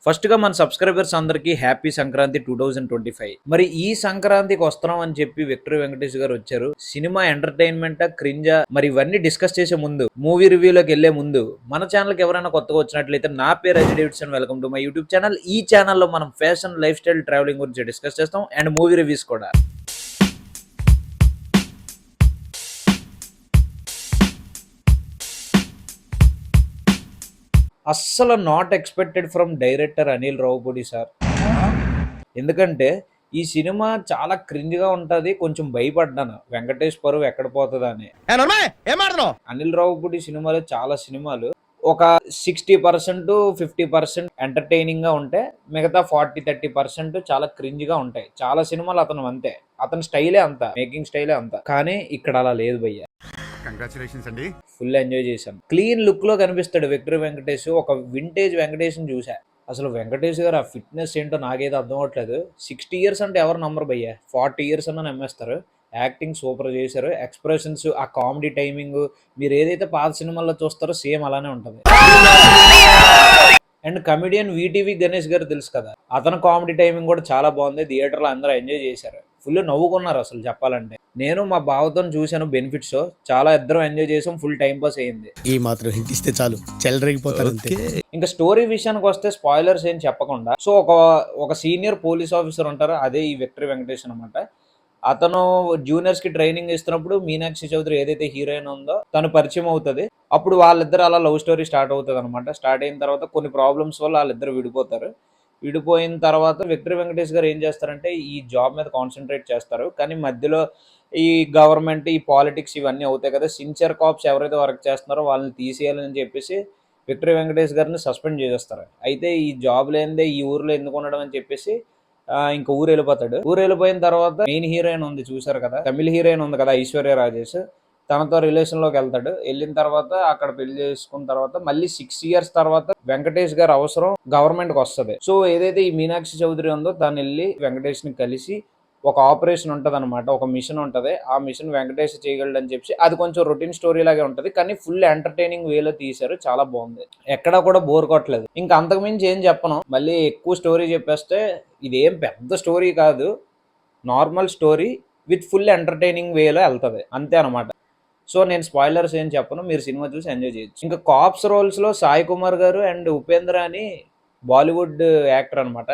First గా మన subscribers అందరికీ హ్యాపీ సంక్రాంతి 2025. మరి ఈ సంక్రాంతికి వస్తున్నాం అని చెప్పి విక్టరీ వెంకటేష్ గారు వచ్చారు. సినిమా ఎంటర్టైన్మెంట్ క్రింజా మరి ఇవన్నీ డిస్కస్ చేసే ముందు, మూవీ రివ్యూలోకి వెళ్లే ముందు మన ఛానల్కి ఎవరైనా కొత్తగా వచ్చినట్లయితే నా పేరు Ajay Davidson. Welcome to my YouTube channel. ఈ ఛానల్లో మనం ఫ్యాషన్, లైఫ్ స్టైల్, ట్రావెలింగ్ గురించి డిస్కస్ చేస్తాం అండ్ మూవీ రివ్యూస్ కూడా. అస్సలు not expected from director Anil Ravipudi sir. ఎందుకంటే ఈ సినిమా చాలా క్రింజ్గా ఉంటుంది. కొంచెం భయపడ్డాను వెంకటేష్ పరువు ఎక్కడ పోతుందా అని. అనిల్ రావుపూడి సినిమాలు చాలా సినిమాలు ఒక 60% 50% ఎంటర్టైనింగ్ గా ఉంటే మిగతా 40-30% చాలా క్రింజ్గా ఉంటాయి. చాలా సినిమాలు అతను అంతే, అతని స్టైలే అంత, మేకింగ్ స్టైలే అంత. కానీ ఇక్కడ అలా లేదు భయ్య. కంగ్రాచులేషన్స్ అండి. ఫుల్ ఎంజాయ్ చేశాను. క్లీన్ లుక్ లో కనిపిస్తాడు విక్టరీ వెంకటేష్. ఒక వింటేజ్ వెంకటేష్ చూసా. అసలు వెంకటేష్ గారు ఆ ఫిట్నెస్ ఏంటో నాకైతే అర్థం అవట్లేదు. 60 years అంటే ఎవరు నమ్మరు భయ్య. 40 years అన్న నమ్మేస్తారు. యాక్టింగ్ సూపర్ చేశారు. ఎక్స్ప్రెషన్స్, ఆ కామెడీ టైమింగ్ మీరు ఏదైతే పాత సినిమాల్లో చూస్తారో సేమ్ అలానే ఉంటుంది. అండ్ కమెడియన్ వీటీవీ గణేష్ గారు తెలుసు కదా, అతను కామెడీ టైమింగ్ కూడా చాలా బాగుంది. థియేటర్లో అందరూ ఎంజాయ్ చేశారు. ఫుల్ నవ్వుకున్నారు అసలు చెప్పాలంటే. నేను మా బావతో చూశాను బెనిఫిట్ షో. చాలా ఇద్దరం ఎంజాయ్ చేసాం. ఫుల్ టైం పాస్ అయ్యింది. ఈ మాత్రం హిట్ ఇస్తే చాలు, చెలరేగిపోతారు అంతే. ఇంకా స్టోరీ విషయానికి వస్తే స్పాయిలర్స్ ఏం చెప్పకుండా, సో ఒక సీనియర్ పోలీస్ ఆఫీసర్ ఉంటారు, అదే ఈ విక్టరీ వెంకటేష్ అనమాట. అతను జూనియర్స్ కి ట్రైనింగ్ ఇస్తున్నప్పుడు మీనాక్షి చౌదరి ఏదైతే హీరోయిన్ ఉందో తను పరిచయం అవుతుంది. అప్పుడు వాళ్ళిద్దరు అలా లవ్ స్టోరీ స్టార్ట్ అవుతుంది అనమాట. స్టార్ట్ అయిన తర్వాత కొన్ని ప్రాబ్లమ్స్ వల్ల వాళ్ళిద్దరు విడిపోతారు. విడిపోయిన తర్వాత విక్టరీ వెంకటేష్ గారు ఏం చేస్తారంటే ఈ జాబ్ మీద కాన్సన్ట్రేట్ చేస్తారు. కానీ మధ్యలో ఈ గవర్నమెంట్, ఈ పాలిటిక్స్ ఇవన్నీ అవుతాయి కదా. సిన్సియర్ కాప్స్ ఎవరైతే వర్క్ చేస్తున్నారో వాళ్ళని తీసేయాలని చెప్పేసి విక్టరీ వెంకటేష్ గారిని సస్పెండ్ చేసేస్తారు. అయితే ఈ జాబ్ లేనిదే ఈ ఊర్లో ఎందుకు ఉండడం అని చెప్పేసి ఇంకా ఊరు వెళ్ళిపోతాడు. ఊరు వెళ్ళిపోయిన తర్వాత మెయిన్ హీరోయిన్ ఉంది చూసారు కదా, తమిళ హీరోయిన్ ఉంది కదా ఐశ్వర్య రాజేష్, తనతో రిలేషన్ లోకి వెళ్తాడు. వెళ్ళిన తర్వాత అక్కడ పెళ్లి చేసుకున్న తర్వాత మళ్ళీ 6 years తర్వాత వెంకటేష్ గారు అవసరం గవర్నమెంట్ కి వస్తుంది. సో ఏదైతే ఈ మీనాక్షి చౌదరి ఉందో తను వెళ్ళి వెంకటేష్ ని కలిసి ఒక ఆపరేషన్ ఉంటది అనమాట, ఒక మిషన్ ఉంటది. ఆ మిషన్ వెంకటేష్ చేయగలడు అని చెప్పి అది కొంచెం రొటీన్ స్టోరీ లాగే ఉంటది. కానీ ఫుల్ ఎంటర్టైనింగ్ వేలో తీశారు. చాలా బాగుంది, ఎక్కడా కూడా బోర్ కొట్టలేదు. ఇంకా అంతకుమించి ఏం చెప్పను, మళ్ళీ ఎక్కువ స్టోరీ చెప్పేస్తే ఇదేం పెద్ద స్టోరీ కాదు, normal story with full entertaining వేలో వెళ్తుంది అంతే అనమాట. సో నేను స్పాయిలర్స్ ఏం చెప్పను, మీరు సినిమా చూసి ఎంజాయ్ చేయొచ్చు. ఇంకా కాప్స్ రోల్స్ లో సాయి కుమార్ గారు అండ్ ఉపేంద్ర అని బాలీవుడ్ యాక్టర్ అనమాట.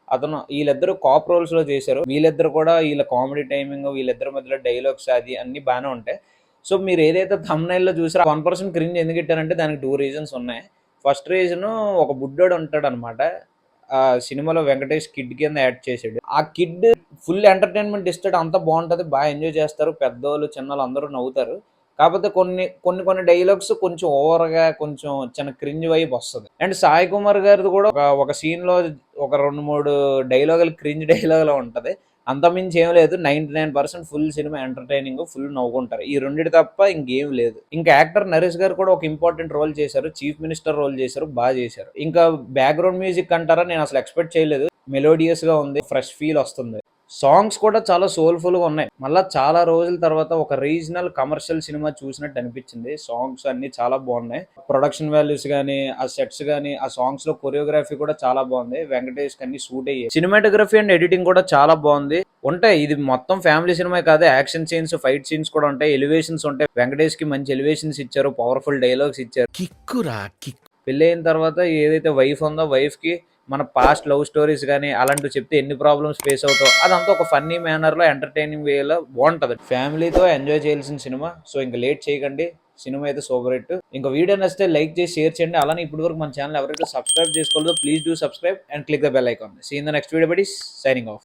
అతను వీళ్ళిద్దరు కాప్ రోల్స్ లో చేశారు. వీళ్ళిద్దరు కూడా వీళ్ళ కామెడీ టైమింగ్, వీళ్ళిద్దరి మధ్యలో డైలాగ్స్ అది అన్ని బాగానే ఉంటాయి. సో మీరు ఏదైతే థంబ్నైల్ లో చూసారో 1% క్రింజ్ ఎందుకు ఇట్టారంటే దానికి 2 reasons ఉన్నాయి. ఫస్ట్ రీజన్, ఒక బుడ్డోడు ఉంటాడు అనమాట ఆ సినిమాలో, వెంకటేష్ కిడ్ కింద యాడ్ చేసాడు. ఆ కిడ్ ఫుల్ ఎంటర్టైన్మెంట్ ఇస్తాడు, అంతా బాగుంటది, బాగా ఎంజాయ్ చేస్తారు. పెద్దోళ్ళు చిన్నలు అందరూ నవ్వుతారు. కాకపోతే కొన్ని డైలాగ్స్ కొంచెం ఓవర్ గా, కొంచెం చిన్న క్రింజ్ వైబ్ వస్తుంది. అండ్ సాయి కుమార్ గారిది కూడా ఒక సీన్ లో ఒక 2-3 డైలాగులు క్రింజ్ డైలాగులు ఉంటది. అంతమించి ఏం లేదు. 99% ఫుల్ సినిమా ఎంటర్టైనింగ్, ఫుల్ నవ్వుకుంటారు. ఈ రెండింటి తప్ప ఇంకేం లేదు. ఇంకా యాక్టర్ నరేష్ గారు కూడా ఒక ఇంపార్టెంట్ రోల్ చేశారు, చీఫ్ మినిస్టర్ రోల్ చేశారు, బాగా చేశారు. ఇంకా బ్యాక్గ్రౌండ్ మ్యూజిక్ అంటారా, నేను అసలు ఎక్స్పెక్ట్ చేయలేదు. మెలోడియస్ గా ఉంది, ఫ్రెష్ ఫీల్ వస్తుంది. సాంగ్స్ కూడా చాలా సోల్ఫుల్ గా ఉన్నాయి. మళ్ళీ చాలా రోజుల తర్వాత ఒక రీజనల్ కమర్షియల్ సినిమా చూసినట్టు అనిపించింది. సాంగ్స్ అన్ని చాలా బాగున్నాయి. ప్రొడక్షన్ వాల్యూస్ గానీ, ఆ సెట్స్ గానీ, ఆ సాంగ్స్ లో కొరియోగ్రఫీ కూడా చాలా బాగుంది. వెంకటేష్ అన్ని సూట్ అయ్యాయి. సినిమాటోగ్రఫీ అండ్ ఎడిటింగ్ కూడా చాలా బాగుంది. ఉంటాయి, ఇది మొత్తం ఫ్యామిలీ సినిమా కాదు. యాక్షన్ సీన్స్, ఫైట్ సీన్స్ కూడా ఉంటాయి, ఎలివేషన్స్ ఉంటాయి. వెంకటేష్ కి మంచి ఎలివేషన్స్ ఇచ్చారు, పవర్ఫుల్ డైలాగ్స్ ఇచ్చారు. కిక్కురా కిక్. పెళ్లి అయిన తర్వాత ఏదైతే వైఫ్ ఉందో, వైఫ్ కి మన పాస్ట్ లవ్ స్టోరీస్ కానీ అలాంటివి చెప్తే ఎన్ని ప్రాబ్లమ్స్ ఫేస్ అవుతావు, అదంతా ఒక ఫన్నీ మేనర్ లో, ఎంటర్టైనింగ్ వేలో బాగుంటది. ఫ్యామిలీతో ఎంజాయ్ చేయాల్సిన సినిమా. సో ఇంకా లేట్ చేయకండి, సినిమా అయితే సూపర్ హిట్. ఇంకా వీడియో నచ్చితే లైక్ చేసి షేర్ చేయండి. అలానే ఇప్పటి వరకు మన ఛానల్ ఎవరైతే సబ్స్క్రైబ్ చేసుకోలేదో please do subscribe and click the bell icon. See in the next video buddies, signing of.